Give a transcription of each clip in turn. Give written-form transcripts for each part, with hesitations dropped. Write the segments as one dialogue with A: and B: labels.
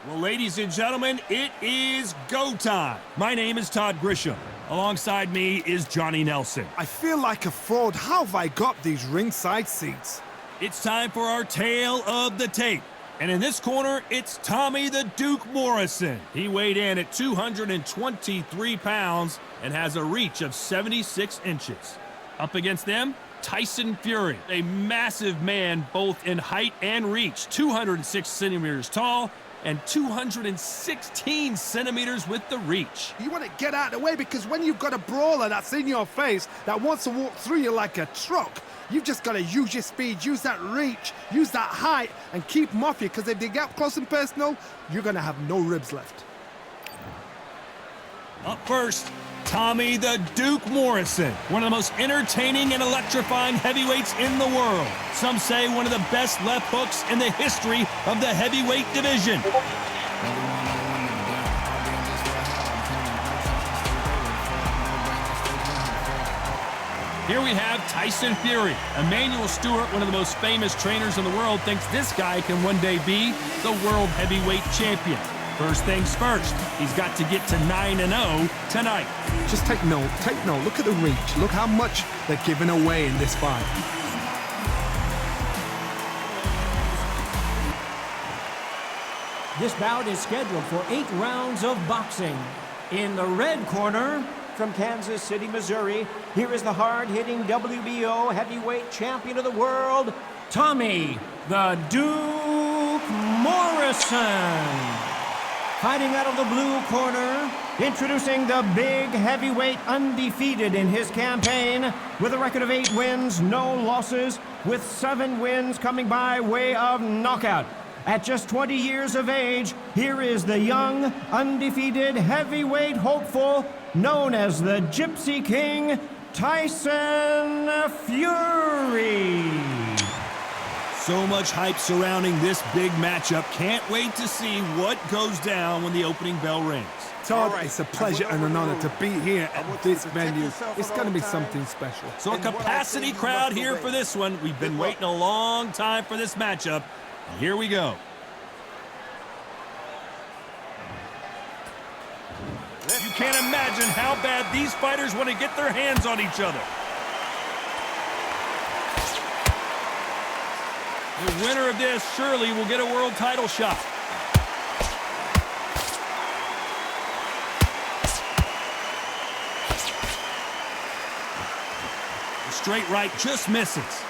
A: Well, ladies and gentlemen, it is go time. My name is Todd Grisham. Alongside me is Johnny Nelson.
B: I feel like a fraud. How have I got these ringside seats?
A: It's time for our tale of the tape. And in this corner, it's Tommy the Duke Morrison. He weighed in at 223 pounds and has a reach of 76 inches. Up against them, Tyson Fury, a massive man both in height and reach, 206 centimeters tall and 216 centimeters with the reach.
B: You want to get out of the way because when you've got a brawler that's in your face that wants to walk through you like a truck, you've just got to use your speed, use that reach, use that height, and keep them off you, because if they get up close and personal, you're going to have no ribs left.
A: Up first, Tommy the Duke Morrison, one of the most entertaining and electrifying heavyweights in the world. Some say one of the best left hooks in the history of the heavyweight division. Here we have Tyson Fury. Emmanuel Stewart, one of the most famous trainers in the world, thinks this guy can one day be the world heavyweight champion. First things first, he's got to get to 9-0 tonight.
B: Just take note. Look at the reach. Look how much they're giving away in this fight.
C: This bout is scheduled for 8 rounds of boxing. In the red corner, from Kansas City, Missouri, here is the hard-hitting WBO heavyweight champion of the world, Tommy the Duke Morrison. Fighting out of the blue corner, introducing the big heavyweight, undefeated in his campaign, with a record of 8 wins, no losses, with 7 wins coming by way of knockout. At just 20 years of age, here is the young, undefeated heavyweight hopeful, known as the Gypsy King, Tyson Fury.
A: So much hype surrounding this big matchup. Can't wait to see what goes down when the opening bell rings.
B: Todd, it's a pleasure and an honor to be here at this venue. It's going to be something special.
A: So a capacity crowd here for this one. We've been waiting a long time for this matchup. Here we go. You can't imagine how bad these fighters want to get their hands on each other. The winner of this surely will get a world title shot. The straight right just misses.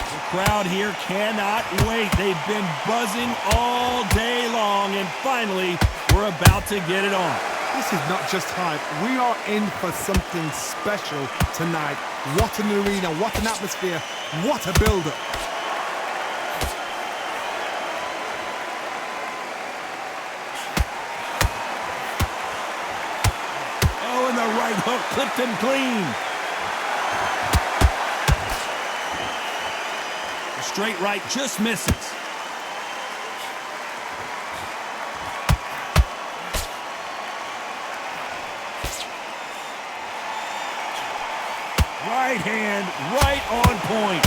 A: The crowd here cannot wait. They've been buzzing all day long, and finally, we're about to get it on.
B: This is not just hype. We are in for something special tonight. What an arena, what an atmosphere, what a build-up.
A: Oh, and the right hook clipped him clean. The straight right just misses. Right hand, right on point.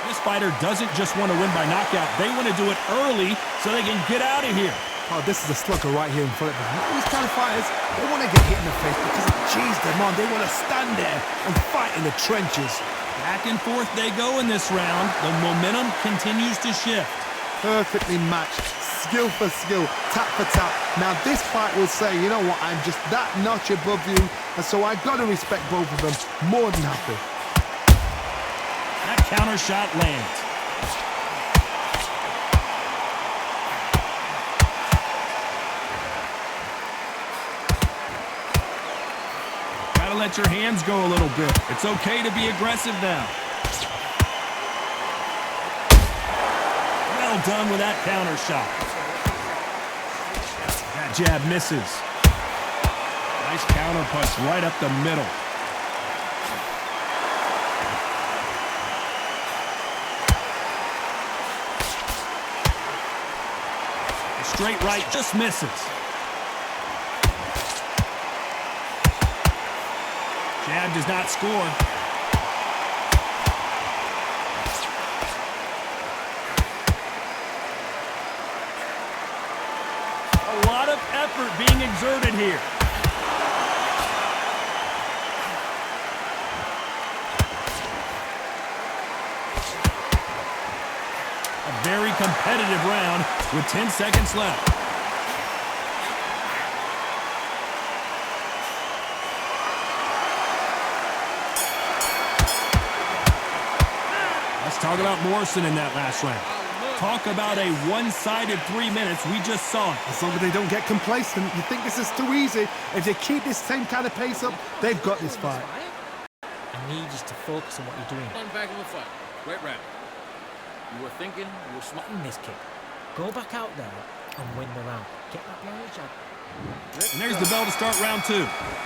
A: This fighter doesn't just want to win by knockout. They want to do it early so they can get out of here.
B: Oh, this is a slugger right here in front of them. These kind of fighters, they want to get hit in the face because it cheese them on. They want to stand there and fight in the trenches.
A: Back and forth they go in this round. The momentum continues to shift.
B: Perfectly matched. Skill for skill, tap for tap. Now this fight will say, you know what, I'm just that notch above you, and so I've got to respect both of them more than happy.
A: That counter shot lands. Gotta let your hands go a little bit. It's okay to be aggressive now. Well done with that counter shot. That jab misses. Nice counter punch right up the middle. The straight right just misses. jab does not score. A lot of effort being exerted here. A very competitive round with 10 seconds left. Let's talk about Morrison in that last round. Talk about a one-sided 3 minutes. We just saw it.
B: As long as they don't get complacent, you think this is too easy. If they keep this same kind of pace up, they've got this fight.
D: I need you to focus on what you're doing.
E: One back in the fight. Great round. You were thinking, you were smart.
D: In this kick. Go back out there and win the round. Get that behind your jab.
A: And there's the bell to start round 2.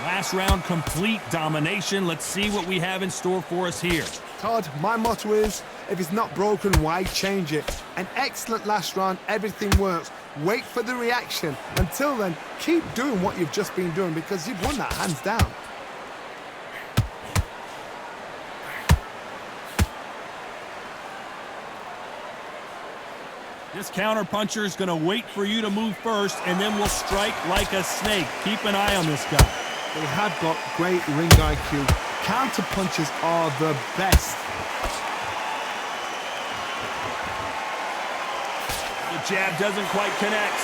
A: Last round, complete domination. Let's see what we have in store for us here.
B: Todd, my motto is, if it's not broken, why change it? An excellent last round, everything works. Wait for the reaction. Until then, keep doing what you've just been doing because you've won that hands down.
A: This counter-puncher is going to wait for you to move first, and then will strike like a snake. Keep an eye on this guy.
B: They have got great ring IQ. Counter punches are the best.
A: The jab doesn't quite connect.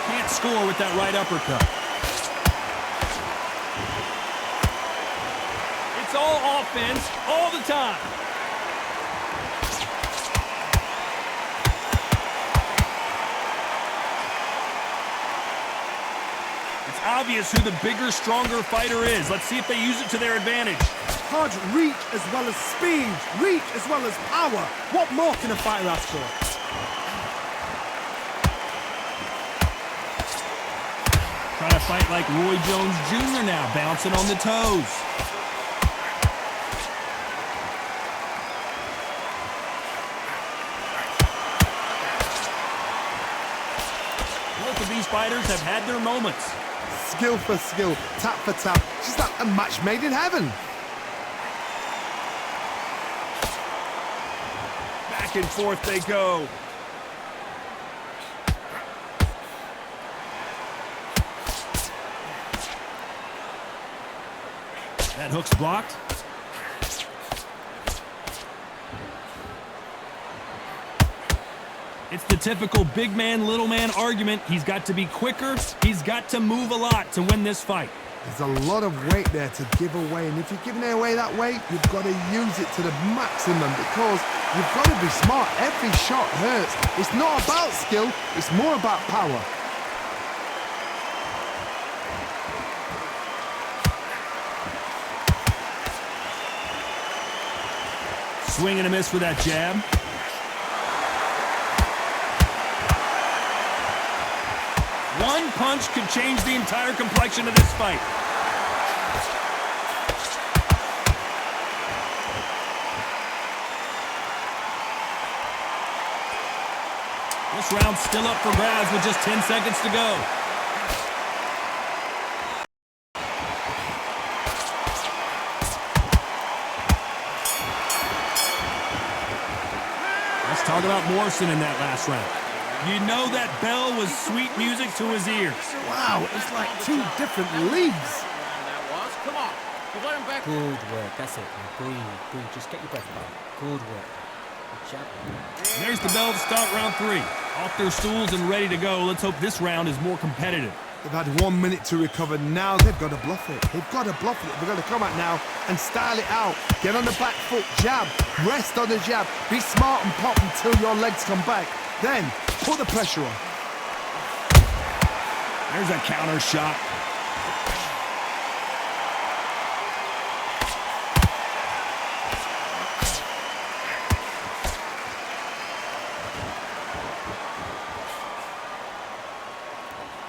A: Can't score with that right uppercut. It's all offense all the time. It's obvious who the bigger, stronger fighter is. Let's see if they use it to their advantage.
B: Hard reach as well as speed. Reach as well as power. What more can a fighter ask for?
A: Trying to fight like Roy Jones Jr. now, bouncing on the toes. Both of these fighters have had their moments.
B: Skill for skill, tap for tap. Just like a match made in heaven.
A: Back and forth they go. That hook's blocked. It's the typical big man, little man argument. He's got to be quicker. He's got to move a lot to win this fight.
B: There's a lot of weight there to give away, and if you're giving away that weight, you've got to use it to the maximum because you've got to be smart. Every shot hurts. It's not about skill, it's more about power.
A: Swing and a miss with that jab. One punch could change the entire complexion of this fight. This round's still up for grabs with just 10 seconds to go. Let's talk about Morrison in that last round. You know that bell was sweet music to his ears.
B: Wow, it's like two different leagues.
E: Come on. You let him back.
D: Good work. That's it. Now breathe. Breathe. Just get your breath back. Good work. Good job.
A: There's the bell to start round 3. Off their stools and ready to go. Let's hope this round is more competitive.
B: They've had 1 minute to recover. Now they've got to bluff it. They've got to bluff it. They've got to come out now and style it out. Get on the back foot, jab, rest on the jab. Be smart and pop until your legs come back. Then put the pressure on.
A: There's a counter shot.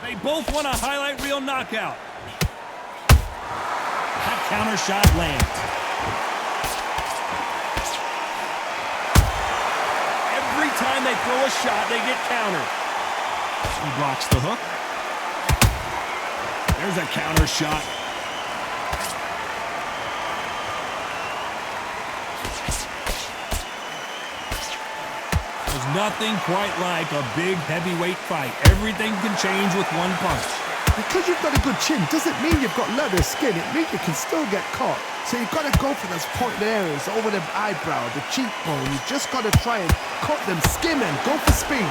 A: They both want a highlight reel knockout. That counter shot lands. Every time they throw a shot, they get countered. He blocks the hook. There's a counter shot. There's nothing quite like a big heavyweight fight. Everything can change with one punch.
B: Because you've got a good chin doesn't mean you've got leather skin. It means you can still get caught. So you've got to go for those pointed areas over the eyebrow, the cheekbone. You just got to try and cut them, skim them, go for speed.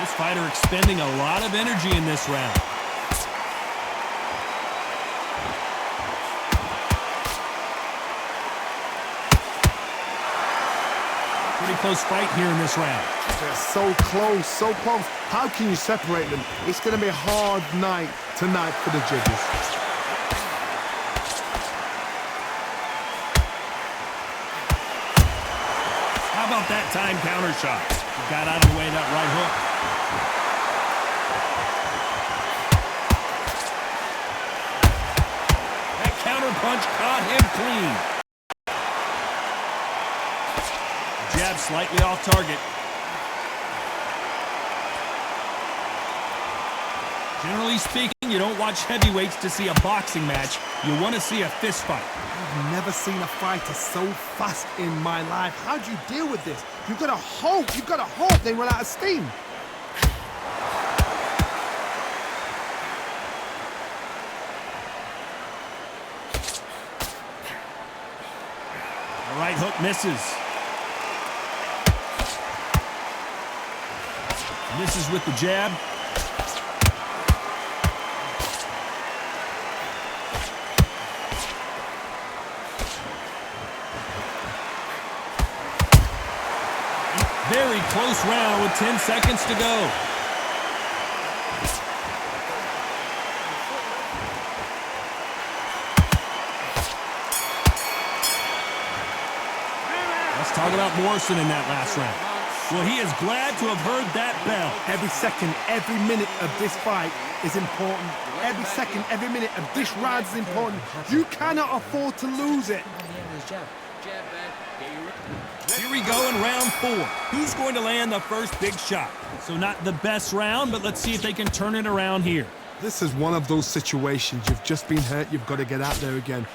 A: This fighter expending a lot of energy in this round. Pretty close fight here in this round.
B: They're so close, so close. How can you separate them? It's going to be a hard night tonight for the judges.
A: How about that time counter shot? Got out of the way of that right hook. That counter punch caught him clean. Jab slightly off target. Generally speaking, you don't watch heavyweights to see a boxing match. You want to see a fist fight.
B: I've never seen a fighter so fast in my life. How do you deal with this? You've got to hope they run out of steam.
A: The right hook misses. Misses with the jab. Very close round with 10 seconds to go. Let's talk about Morrison in that last round. Well, he is glad to have heard that bell.
B: Every second, every minute of this fight is important. Every second, every minute of this round is important. You cannot afford to lose it.
A: Here we go in round 4. Who's going to land the first big shot? So not the best round, but let's see if they can turn it around here.
B: This is one of those situations. You've just been hurt. You've got to get out there again.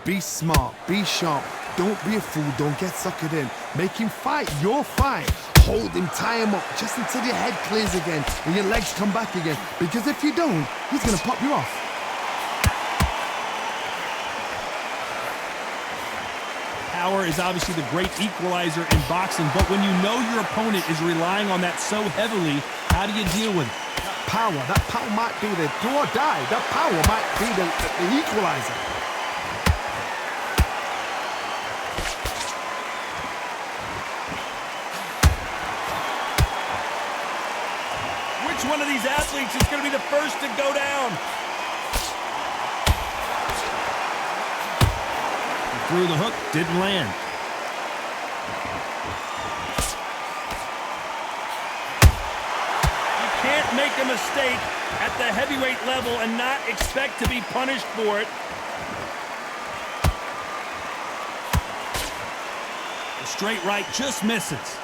B: Be smart. Be sharp. Don't be a fool. Don't get suckered in. Make him fight your fight. Hold him, tie him up just until your head clears again and your legs come back again. Because if you don't, he's going to pop you off.
A: Power is obviously the great equalizer in boxing, but when you know your opponent is relying on that so heavily, how do you deal with it?
B: That power might be the do or die. That power might be the equalizer.
A: Which one of these athletes is going to be the first to go down? Threw the hook, didn't land. You can't make a mistake at the heavyweight level and not expect to be punished for it. The straight right just misses.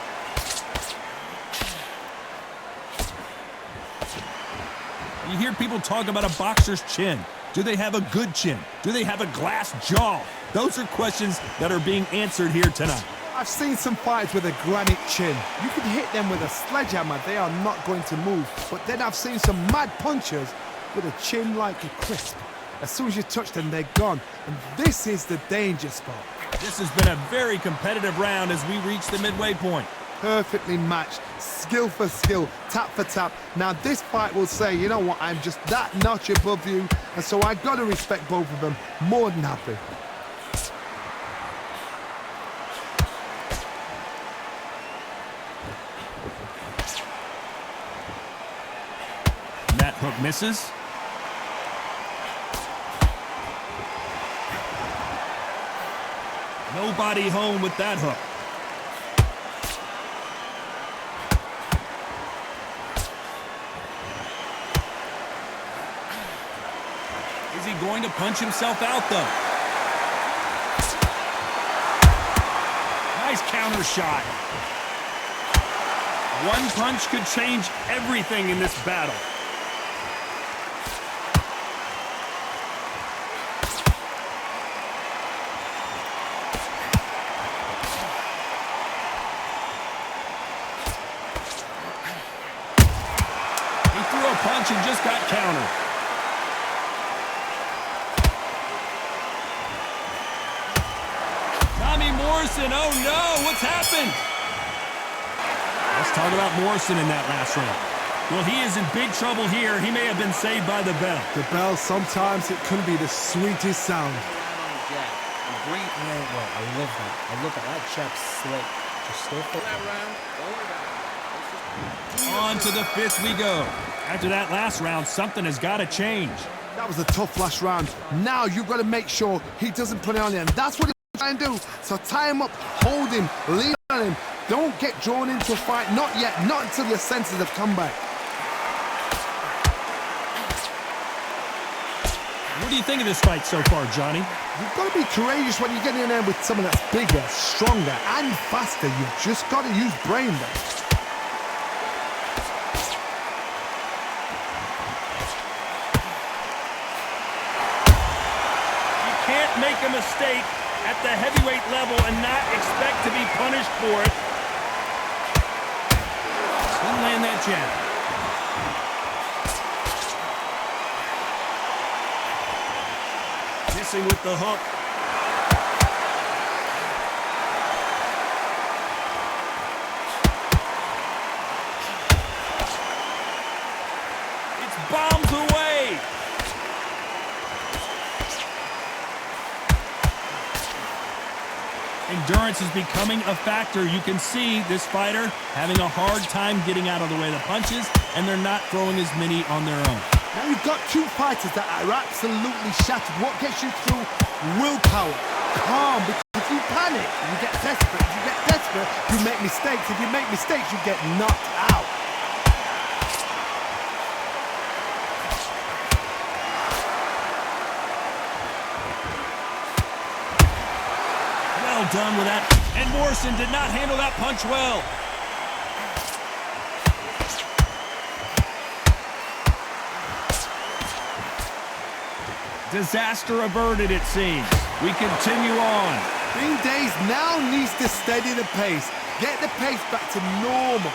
A: You hear people talk about a boxer's chin. Do they have a good chin? Do they have a glass jaw? Those are questions that are being answered here tonight.
B: I've seen some fighters with a granite chin. You can hit them with a sledgehammer. They are not going to move. But then I've seen some mad punchers with a chin like a crisp. As soon as you touch them, they're gone. And this is the danger spot.
A: This has been a very competitive round as we reach the midway point.
B: Perfectly matched, skill for skill, tap for tap. Now this fight will say, you know what, I'm just that notch above you, and so I got to respect both of them. More than happy.
A: And that hook misses. Nobody home with that hook. Is he going to punch himself out, though? Nice counter shot. One punch could change everything in this battle. He threw a punch and just got countered. Morrison, oh no, what's happened? Let's talk about Morrison in that last round. Well, he is in big trouble here. He may have been saved by the bell.
B: The bell, sometimes it can be the sweetest sound.
D: Yeah, well, I love that. I love that chap's slick. Just stay for
E: that round. Don't worry about it.
A: On to the fifth we go. After that last round, something has got to change.
B: That was a tough last round. Now you've got to make sure he doesn't put it on you, and that's what try and do. So tie him up, hold him, lean on him. Don't get drawn into a fight. Not yet. Not until your senses have come back.
A: What do you think of this fight so far, Johnny?
B: You've got to be courageous when you get in there with someone that's bigger, stronger, and faster. You've just got to use brain there.
A: You can't make a mistake at the heavyweight level and not expect to be punished for it. Didn't land that jab. Missing with the hook. It's bombs away. Endurance is becoming a factor. You can see this fighter having a hard time getting out of the way of the punches, and they're not throwing as many on their own.
B: Now you've got two fighters that are absolutely shattered. What gets you through? Willpower. Calm. Because if you panic, you get desperate. If you get desperate, you make mistakes. If you make mistakes, you get knocked out.
A: Done with that, and Morrison did not handle that punch well. Disaster averted, it seems. We continue on.
B: Green Days now needs to steady the pace. Get the pace back to normal.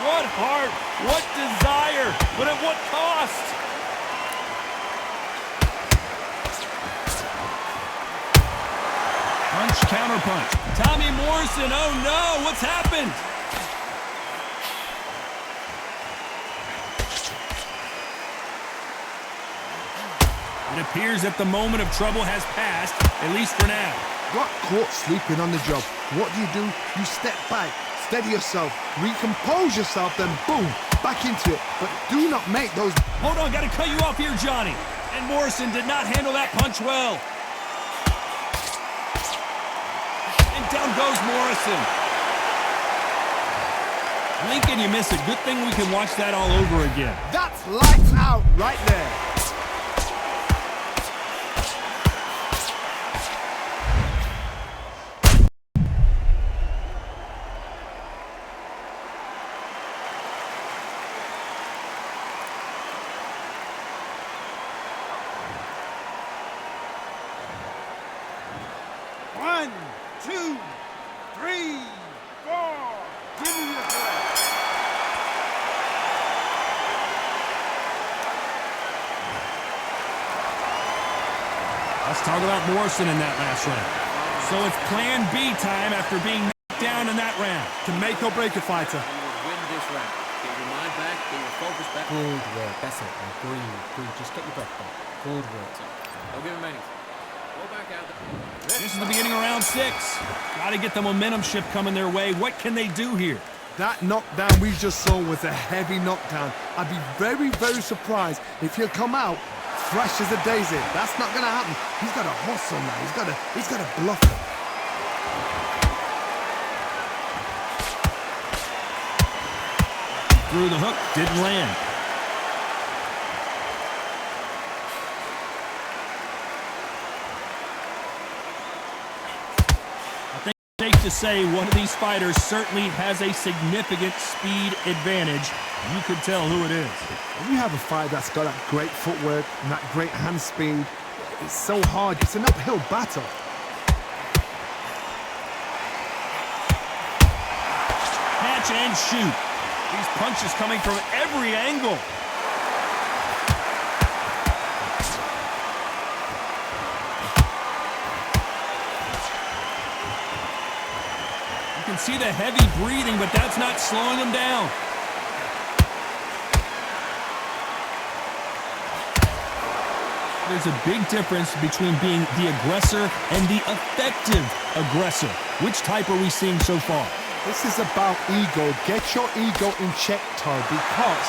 A: What heart, what desire, but at what cost? Punch, counter punch. Tommy Morrison, oh no, what's happened? It appears that the moment of trouble has passed, at least for now.
B: Got caught sleeping on the job. What do? You step back, steady yourself, recompose yourself, then boom, back into it. But do not make those...
A: Hold on, gotta cut you off here, Johnny. And Morrison did not handle that punch well. And down goes Morrison. Lincoln, you miss it. Good thing we can watch that all over again.
B: That's lights out right there. One, two, three, four. Give me your breath.
A: Let's talk about Morrison in that last round. So it's plan B time after being knocked down in that round.
B: To make or break a fighter.
E: You will win this round. Get your mind back, get your focus back.
D: good work. That's it. And breathe. Just get your breath back. Good work.
E: Don't give him anything. Go back out there.
A: This is the beginning of round 6. Got to get the momentum shift coming their way. What can they do here?
B: That knockdown we just saw was a heavy knockdown. I'd be very, very surprised if he'll come out fresh as a daisy. That's not going to happen. He's got to hustle now. He's got to bluff him.
A: Through the hook, didn't land. to say one of these fighters certainly has a significant speed advantage. You could tell who it is.
B: When you have a fighter that's got that great footwork and that great hand speed, it's so hard. It's an uphill battle.
A: Catch and shoot. These punches coming from every angle. You can see the heavy breathing, but that's not slowing him down. There's a big difference between being the aggressor and the effective aggressor. Which type are we seeing so far?
B: This is about ego. Get your ego in check, Todd, because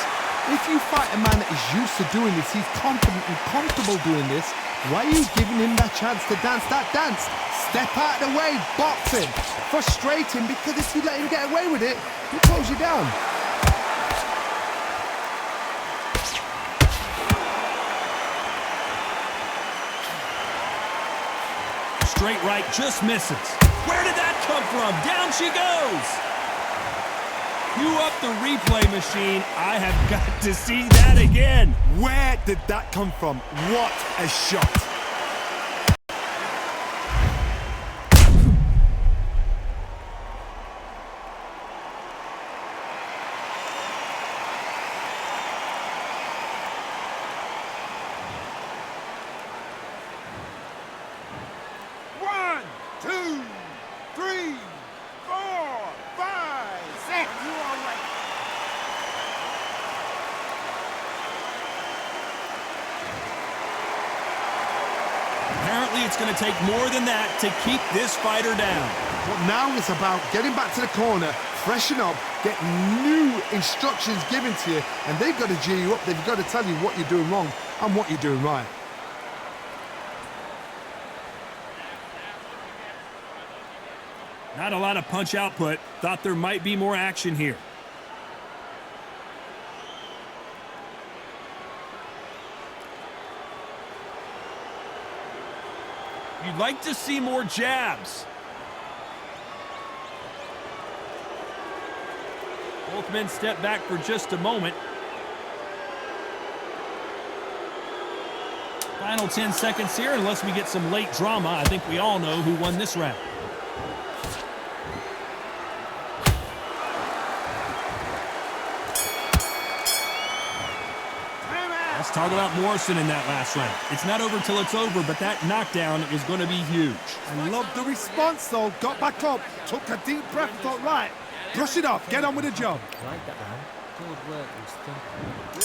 B: if you fight a man that is used to doing this, he's confident and comfortable doing this, why are you giving him that chance to dance that dance? Step out of the way, box him, frustrate him, because if you let him get away with it, he'll close you down.
A: Straight right just misses. Where did that come from? Down she goes. Cue up the replay machine. I have got to see that again.
B: Where did that come from? What a shot.
A: Apparently, it's going to take more than that to keep this fighter down.
B: But now it's about getting back to the corner, freshen up, get new instructions given to you, and they've got to G you up. They've got to tell you what you're doing wrong and what you're doing right.
A: Not a lot of punch output. Thought there might be more action here. You'd like to see more jabs. Both men step back for just a moment. Final 10 seconds here, unless we get some late drama. I think we all know who won this round. Let's talk about Morrison in that last round. It's not over till it's over, but that knockdown is going to be huge.
B: I love the response, though. Got back up, took a deep breath, thought, right, brush it off, get on with the job.
D: I like that, man. Good work.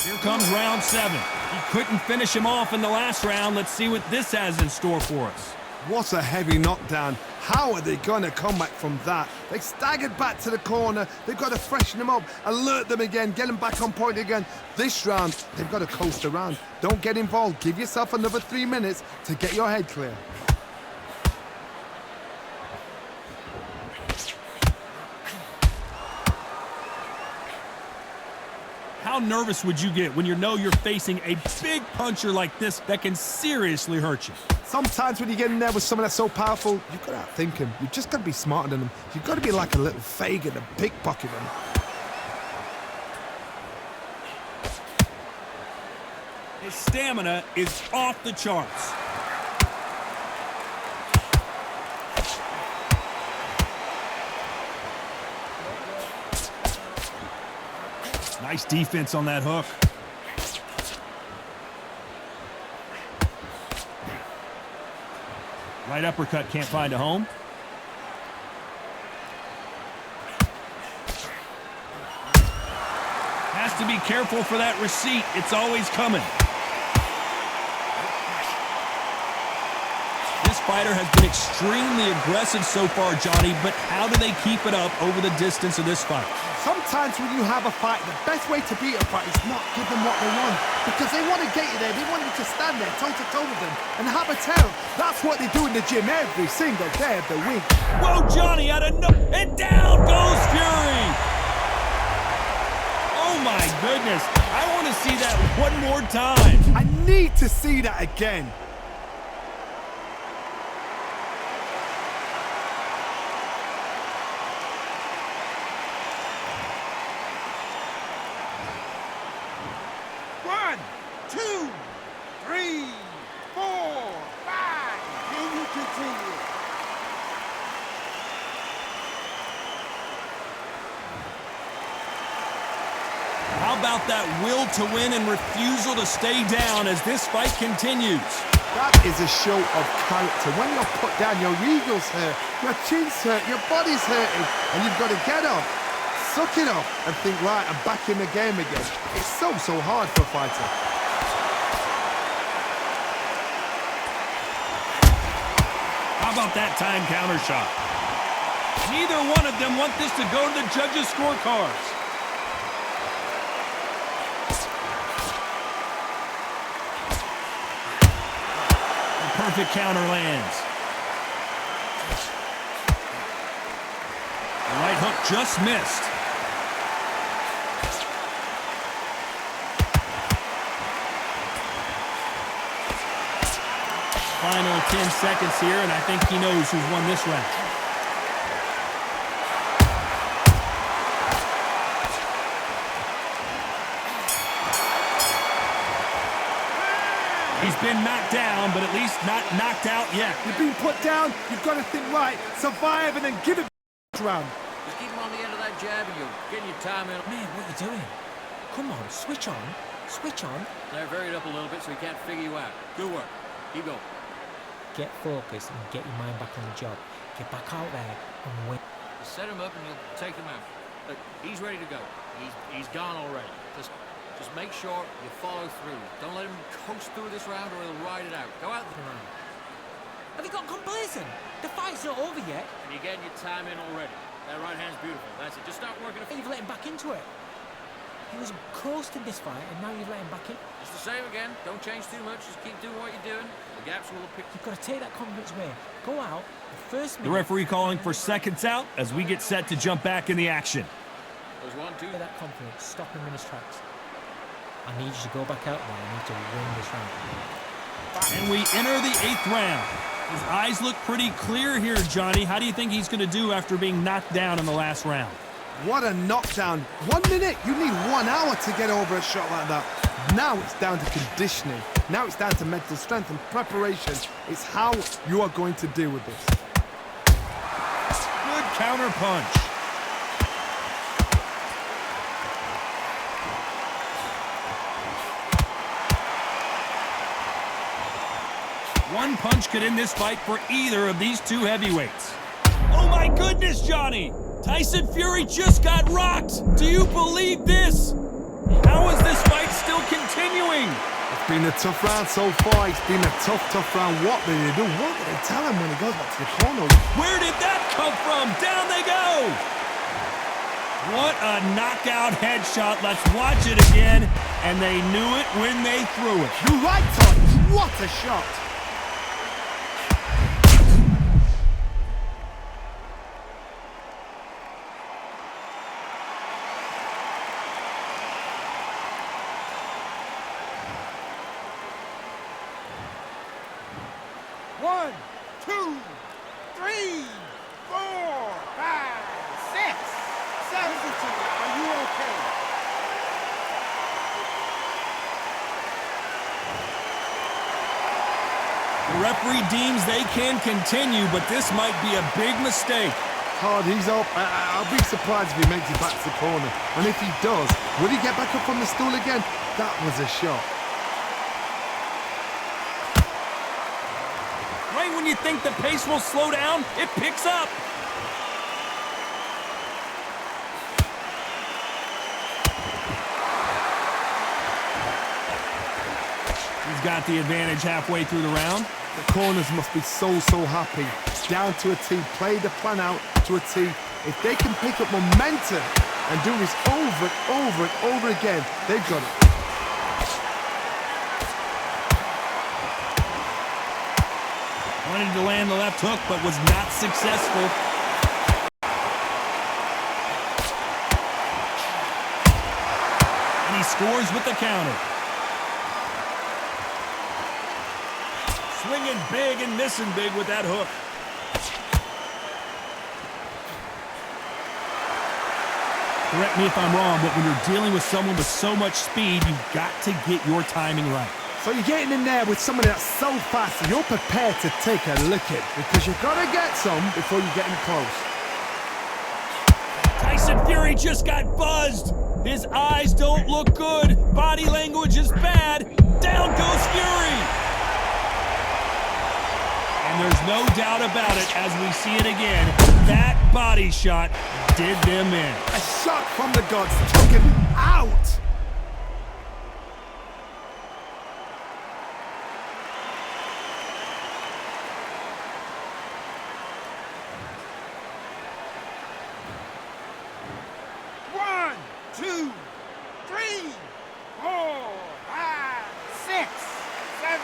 A: Here comes round 7. He couldn't finish him off in the last round. Let's see what this has in store for us.
B: What a heavy knockdown. How are they going to come back from that? They staggered back to the corner. They've got to freshen them up, alert them again, get them back on point again. This round, they've got to coast around. Don't get involved. Give yourself another 3 minutes to get your head clear.
A: How nervous would you get when you know you're facing a big puncher like this that can seriously hurt you?
B: Sometimes when you get in there with someone that's so powerful, you've got to outthink him. You've just got to be smarter than him. You've got to be like a little Fagin and pickpocket him.
A: His stamina is off the charts. Nice defense on that hook. Right uppercut can't find a home. Has to be careful for that receipt. It's always coming. This fighter has been extremely aggressive so far, Johnny, but how do they keep it up over the distance of this fight?
B: Sometimes when you have a fight, the best way to beat a fight is not give them what they want. Because they want to get you there. They want you to stand there toe-to-toe with them and have a tell. That's what they do in the gym every single day of the week.
A: Whoa, Johnny, out of no... And down goes Fury! Oh, my goodness. I want to see that one more time.
B: I need to see that again.
A: about that will to win and refusal to stay down as this fight continues?
B: That is a show of character. When you're put down, your ego's hurt, your chin's hurt, your body's hurting, and you've got to get up, suck it up, and think, right, I'm back in the game again. It's so hard for a fighter.
A: How about that time counter shot? Neither one of them want this to go to the judges' scorecards. The perfect counter lands. The right hook just missed. Final 10 seconds here, and I think he knows who's won this round. He's been knocked down, but at least not knocked out yet.
B: You've been put down, you've got to think, right, survive and then give it round.
E: Just keep him on the end of that jab and you're getting your time in.
D: Man, what are you doing? Come on, switch on. Switch on.
E: They're varied up a little bit so he can't figure you out. Good work. Keep going.
D: Get focused and get your mind back on the job. Get back out there and win.
E: You set him up and you'll take him out. Look, he's ready to go. He's gone already. Just make sure you follow through. Don't let him coast through this round or he'll ride it out. Go out there.
D: Have you got complacent? The fight's not over yet.
E: And you're getting your time in already. That right hand's beautiful. That's it. Just start working.
D: You've let him back into it. He was coasting this fight and now you've let him back in.
E: It's the same again. Don't change too much. Just keep doing what you're doing. The gaps will appear.
D: You've got to take that confidence away. Go out. The first minute.
A: The referee calling for seconds out as we get set to jump back in the action.
E: There's 1, 2.
D: That confidence. Stop him in his tracks. I need you to go back out there. I need to win this round.
A: And we enter the 8th round. His eyes look pretty clear here, Johnny. How do you think he's going to do after being knocked down in the last round?
B: What a knockdown. 1 minute, you need 1 hour to get over a shot like that. Now it's down to conditioning. Now it's down to mental strength and preparation. It's how you are going to deal with this.
A: Good counter punch. One punch could end this fight for either of these two heavyweights. Oh my goodness, Johnny! Tyson Fury just got rocked! Do you believe this? How is this fight still continuing?
B: It's been a tough round so far. It's been a tough round. What did they do? What did they tell him when he goes back to the corner?
A: Where did that come from? Down they go! What a knockout headshot. Let's watch it again. And they knew it when they threw it.
B: You're right, Todd. What a shot.
F: One, two, three, 4, 5, 6, 7. Are you okay?
A: The referee deems they can continue, but this might be a big mistake.
B: Todd, he's up. I'll be surprised if he makes it back to the corner. And if he does, will he get back up from the stool again? That was a shot.
A: Right when you think the pace will slow down, it picks up. He's got the advantage halfway through the round.
B: The corners must be so happy. Down to a T. Play the plan out to a T. If they can pick up momentum and do this over and over again, they've got it.
A: Wanted to land the left hook, but was not successful. And he scores with the counter. Swinging big and missing big with that hook. Correct me if I'm wrong, but when you're dealing with someone with so much speed, you've got to get your timing right.
B: So you're getting in there with somebody that's so fast, you're prepared to take a licking because you've got to get some before you get in close.
A: Tyson Fury just got buzzed. His eyes don't look good. Body language is bad. Down goes Fury. And there's no doubt about it as we see it again. That body shot did them in.
B: A shot from the gods took him out.
F: One, two, three, 4, 5, 6, 7.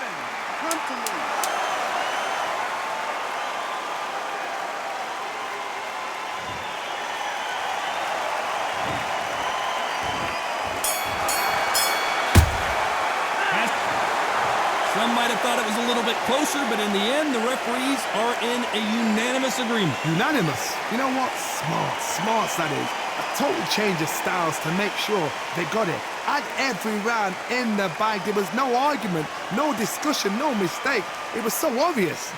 F: Come to me.
A: Some might have thought it was a little bit closer, but in the end, the referees are in a unanimous agreement.
B: Unanimous. You know what? Smart that is. A total change of styles to make sure they got it. At every round in the bag, there was no argument, no discussion, no mistake. It was so obvious.